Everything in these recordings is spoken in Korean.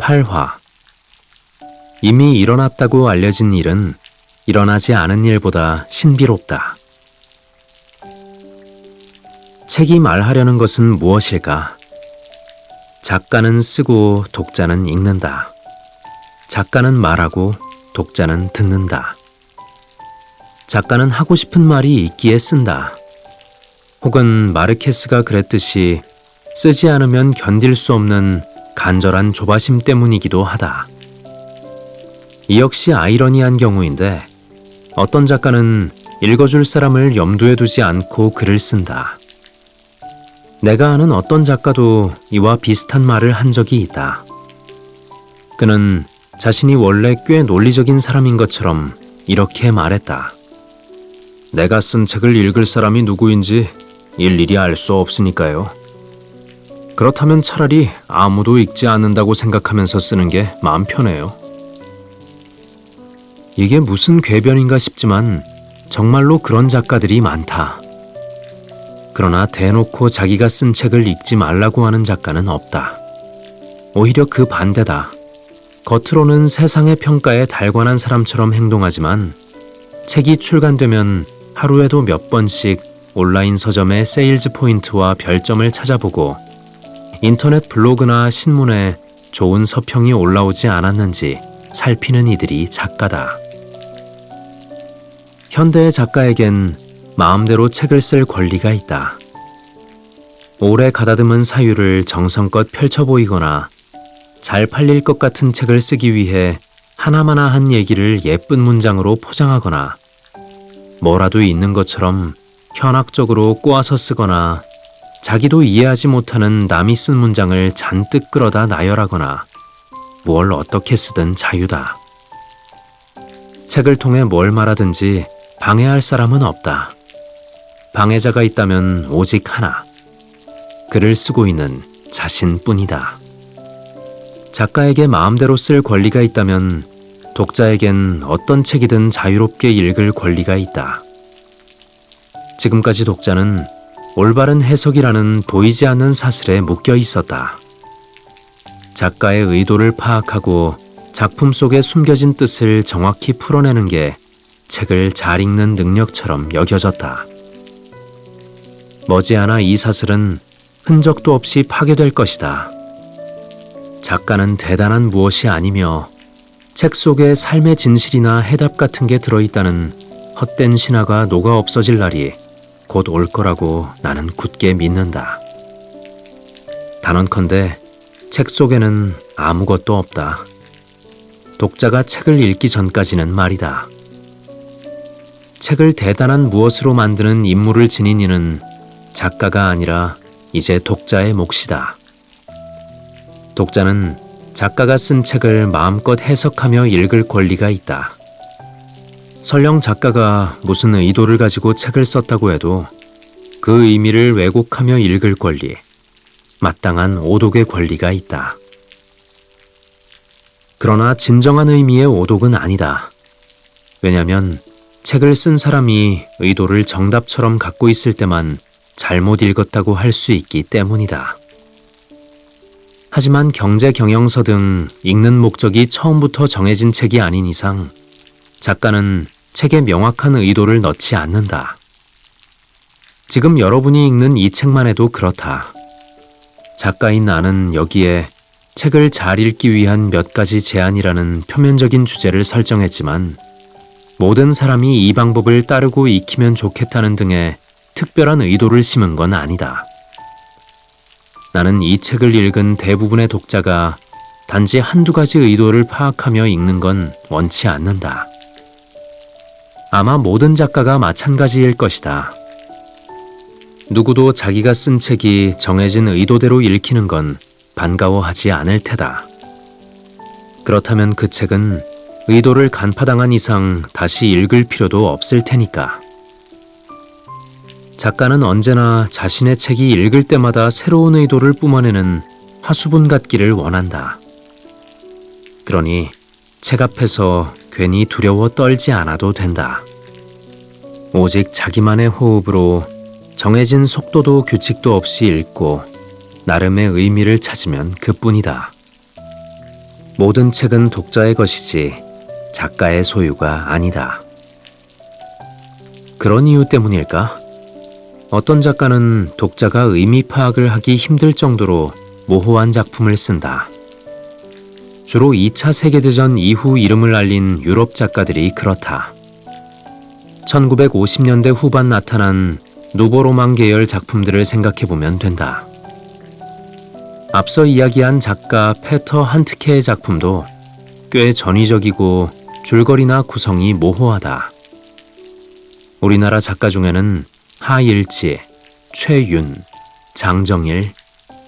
8화. 이미 일어났다고 알려진 일은 일어나지 않은 일보다 신비롭다. 책이 말하려는 것은 무엇일까? 작가는 쓰고 독자는 읽는다. 작가는 말하고 독자는 듣는다. 작가는 하고 싶은 말이 있기에 쓴다. 혹은 마르케스가 그랬듯이 쓰지 않으면 견딜 수 없는 간절한 조바심 때문이기도 하다. 이 역시 아이러니한 경우인데 어떤 작가는 읽어줄 사람을 염두에 두지 않고 글을 쓴다. 내가 아는 어떤 작가도 이와 비슷한 말을 한 적이 있다. 그는 자신이 원래 꽤 논리적인 사람인 것처럼 이렇게 말했다. 내가 쓴 책을 읽을 사람이 누구인지 일일이 알 수 없으니까요. 그렇다면 차라리 아무도 읽지 않는다고 생각하면서 쓰는 게 마음 편해요. 이게 무슨 궤변인가 싶지만 정말로 그런 작가들이 많다. 그러나 대놓고 자기가 쓴 책을 읽지 말라고 하는 작가는 없다. 오히려 그 반대다. 겉으로는 세상의 평가에 달관한 사람처럼 행동하지만 책이 출간되면 하루에도 몇 번씩 온라인 서점의 세일즈 포인트와 별점을 찾아보고 인터넷 블로그나 신문에 좋은 서평이 올라오지 않았는지 살피는 이들이 작가다. 현대의 작가에겐 마음대로 책을 쓸 권리가 있다. 오래 가다듬은 사유를 정성껏 펼쳐 보이거나 잘 팔릴 것 같은 책을 쓰기 위해 하나마나 한 얘기를 예쁜 문장으로 포장하거나 뭐라도 있는 것처럼 현학적으로 꼬아서 쓰거나 자기도 이해하지 못하는 남이 쓴 문장을 잔뜩 끌어다 나열하거나 뭘 어떻게 쓰든 자유다. 책을 통해 뭘 말하든지 방해할 사람은 없다. 방해자가 있다면 오직 하나. 글을 쓰고 있는 자신뿐이다. 작가에게 마음대로 쓸 권리가 있다면 독자에겐 어떤 책이든 자유롭게 읽을 권리가 있다. 지금까지 독자는 올바른 해석이라는 보이지 않는 사슬에 묶여 있었다. 작가의 의도를 파악하고 작품 속에 숨겨진 뜻을 정확히 풀어내는 게 책을 잘 읽는 능력처럼 여겨졌다. 머지않아 이 사슬은 흔적도 없이 파괴될 것이다. 작가는 대단한 무엇이 아니며 책 속에 삶의 진실이나 해답 같은 게 들어있다는 헛된 신화가 녹아 없어질 날이 곧 올 거라고 나는 굳게 믿는다. 단언컨대 책 속에는 아무것도 없다. 독자가 책을 읽기 전까지는 말이다. 책을 대단한 무엇으로 만드는 임무를 지닌 이는 작가가 아니라 이제 독자의 몫이다. 독자는 작가가 쓴 책을 마음껏 해석하며 읽을 권리가 있다. 설령 작가가 무슨 의도를 가지고 책을 썼다고 해도 그 의미를 왜곡하며 읽을 권리, 마땅한 오독의 권리가 있다. 그러나 진정한 의미의 오독은 아니다. 왜냐하면 책을 쓴 사람이 의도를 정답처럼 갖고 있을 때만 잘못 읽었다고 할 수 있기 때문이다. 하지만 경제 경영서 등 읽는 목적이 처음부터 정해진 책이 아닌 이상 작가는 책에 명확한 의도를 넣지 않는다. 지금 여러분이 읽는 이 책만 해도 그렇다. 작가인 나는 여기에 책을 잘 읽기 위한 몇 가지 제안이라는 표면적인 주제를 설정했지만 모든 사람이 이 방법을 따르고 익히면 좋겠다는 등의 특별한 의도를 심은 건 아니다. 나는 이 책을 읽은 대부분의 독자가 단지 한두 가지 의도를 파악하며 읽는 건 원치 않는다. 아마 모든 작가가 마찬가지일 것이다. 누구도 자기가 쓴 책이 정해진 의도대로 읽히는 건 반가워하지 않을 테다. 그렇다면 그 책은 의도를 간파당한 이상 다시 읽을 필요도 없을 테니까. 작가는 언제나 자신의 책이 읽을 때마다 새로운 의도를 뿜어내는 화수분 같기를 원한다. 그러니 책 앞에서 괜히 두려워 떨지 않아도 된다. 오직 자기만의 호흡으로 정해진 속도도 규칙도 없이 읽고 나름의 의미를 찾으면 그뿐이다. 모든 책은 독자의 것이지 작가의 소유가 아니다. 그런 이유 때문일까? 어떤 작가는 독자가 의미 파악을 하기 힘들 정도로 모호한 작품을 쓴다. 주로 2차 세계대전 이후 이름을 알린 유럽 작가들이 그렇다. 1950년대 후반 나타난 누보로망 계열 작품들을 생각해보면 된다. 앞서 이야기한 작가 페터 한트케의 작품도 꽤 전위적이고 줄거리나 구성이 모호하다. 우리나라 작가 중에는 하일지, 최윤, 장정일,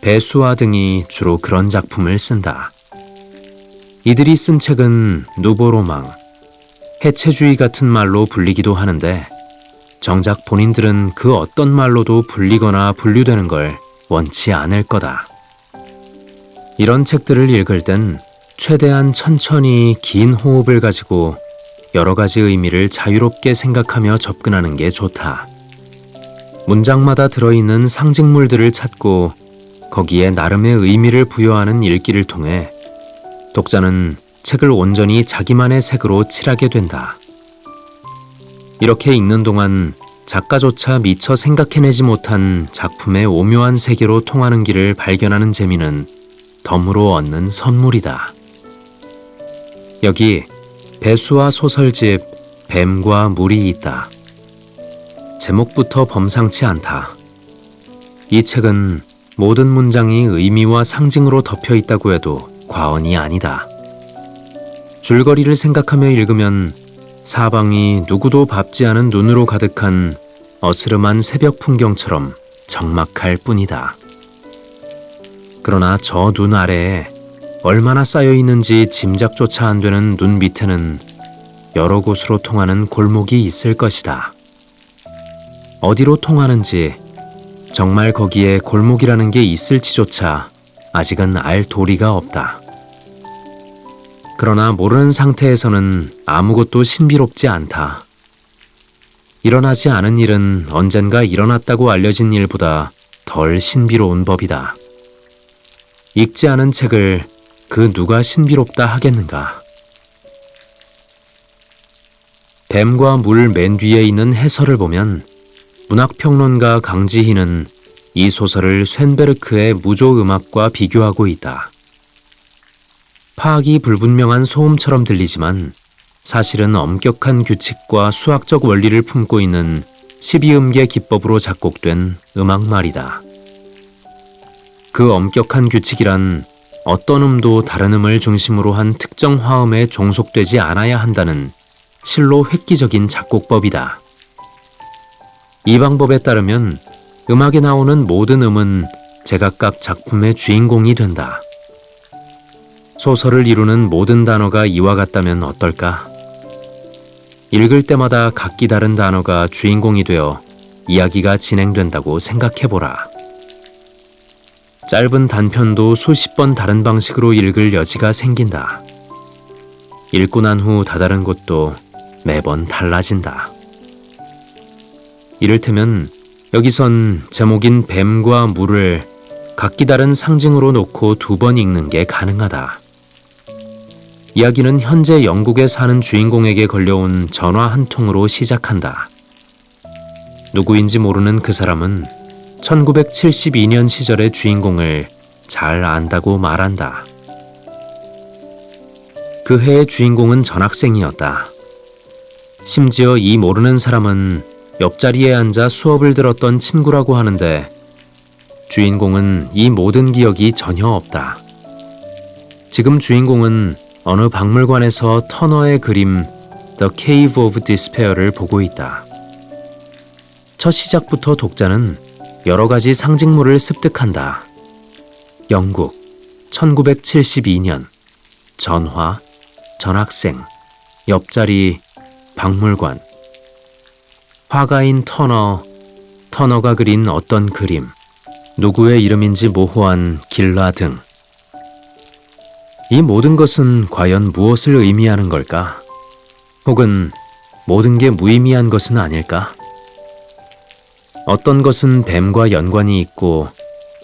배수아 등이 주로 그런 작품을 쓴다. 이들이 쓴 책은 누보로망, 해체주의 같은 말로 불리기도 하는데 정작 본인들은 그 어떤 말로도 불리거나 분류되는 걸 원치 않을 거다. 이런 책들을 읽을 땐 최대한 천천히 긴 호흡을 가지고 여러 가지 의미를 자유롭게 생각하며 접근하는 게 좋다. 문장마다 들어있는 상징물들을 찾고 거기에 나름의 의미를 부여하는 읽기를 통해 독자는 책을 온전히 자기만의 색으로 칠하게 된다. 이렇게 읽는 동안 작가조차 미처 생각해내지 못한 작품의 오묘한 세계로 통하는 길을 발견하는 재미는 덤으로 얻는 선물이다. 여기 배수아 소설집 뱀과 물이 있다. 제목부터 범상치 않다. 이 책은 모든 문장이 의미와 상징으로 덮여 있다고 해도 과언이 아니다. 줄거리를 생각하며 읽으면 사방이 누구도 밟지 않은 눈으로 가득한 어스름한 새벽 풍경처럼 적막할 뿐이다. 그러나 저 눈 아래에 얼마나 쌓여 있는지 짐작조차 안 되는 눈 밑에는 여러 곳으로 통하는 골목이 있을 것이다. 어디로 통하는지, 정말 거기에 골목이라는 게 있을지조차 아직은 알 도리가 없다. 그러나 모르는 상태에서는 아무것도 신비롭지 않다. 일어나지 않은 일은 언젠가 일어났다고 알려진 일보다 덜 신비로운 법이다. 읽지 않은 책을 그 누가 신비롭다 하겠는가? 뱀과 물 맨 뒤에 있는 해설을 보면 문학평론가 강지희는 이 소설을 쇤베르크의 무조음악과 비교하고 있다. 파악이 불분명한 소음처럼 들리지만 사실은 엄격한 규칙과 수학적 원리를 품고 있는 12음계 기법으로 작곡된 음악말이다. 그 엄격한 규칙이란 어떤 음도 다른 음을 중심으로 한 특정 화음에 종속되지 않아야 한다는 실로 획기적인 작곡법이다. 이 방법에 따르면 음악에 나오는 모든 음은 제각각 작품의 주인공이 된다. 소설을 이루는 모든 단어가 이와 같다면 어떨까? 읽을 때마다 각기 다른 단어가 주인공이 되어 이야기가 진행된다고 생각해보라. 짧은 단편도 수십 번 다른 방식으로 읽을 여지가 생긴다. 읽고 난 후 다다른 곳도 매번 달라진다. 이를테면 여기선 제목인 뱀과 물을 각기 다른 상징으로 놓고 2번 읽는 게 가능하다. 이야기는 현재 영국에 사는 주인공에게 걸려온 전화 한 통으로 시작한다. 누구인지 모르는 그 사람은 1972년 시절의 주인공을 잘 안다고 말한다. 그 해의 주인공은 전학생이었다. 심지어 이 모르는 사람은 옆자리에 앉아 수업을 들었던 친구라고 하는데 주인공은 이 모든 기억이 전혀 없다. 지금 주인공은 어느 박물관에서 터너의 그림 The Cave of Despair를 보고 있다. 첫 시작부터 독자는 여러 가지 상징물을 습득한다. 영국, 1972년, 전화, 전학생, 옆자리, 박물관, 화가인 터너가 그린 어떤 그림, 누구의 이름인지 모호한 길라 등. 이 모든 것은 과연 무엇을 의미하는 걸까? 혹은 모든 게 무의미한 것은 아닐까? 어떤 것은 뱀과 연관이 있고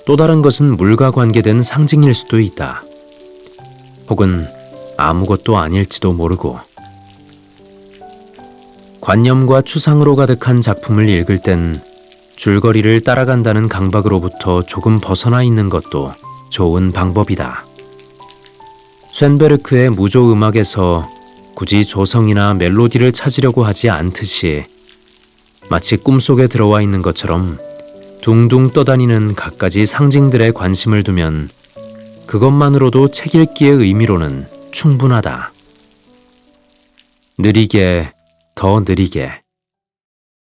또 다른 것은 물과 관계된 상징일 수도 있다. 혹은 아무것도 아닐지도 모르고. 관념과 추상으로 가득한 작품을 읽을 땐 줄거리를 따라간다는 강박으로부터 조금 벗어나 있는 것도 좋은 방법이다. 쇤베르크의 무조 음악에서 굳이 조성이나 멜로디를 찾으려고 하지 않듯이 마치 꿈속에 들어와 있는 것처럼 둥둥 떠다니는 갖가지 상징들에 관심을 두면 그것만으로도 책 읽기의 의미로는 충분하다. 느리게, 더 느리게.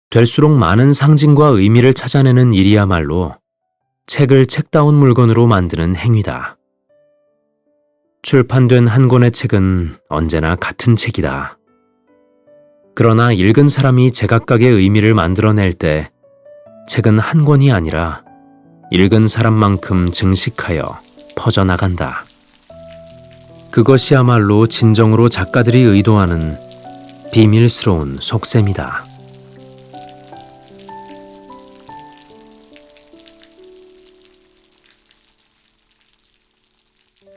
될수록 많은 상징과 의미를 찾아내는 일이야말로 책을 책다운 물건으로 만드는 행위다. 출판된 한 권의 책은 언제나 같은 책이다. 그러나 읽은 사람이 제각각의 의미를 만들어낼 때 책은 한 권이 아니라 읽은 사람만큼 증식하여 퍼져나간다. 그것이야말로 진정으로 작가들이 의도하는 비밀스러운 속셈이다.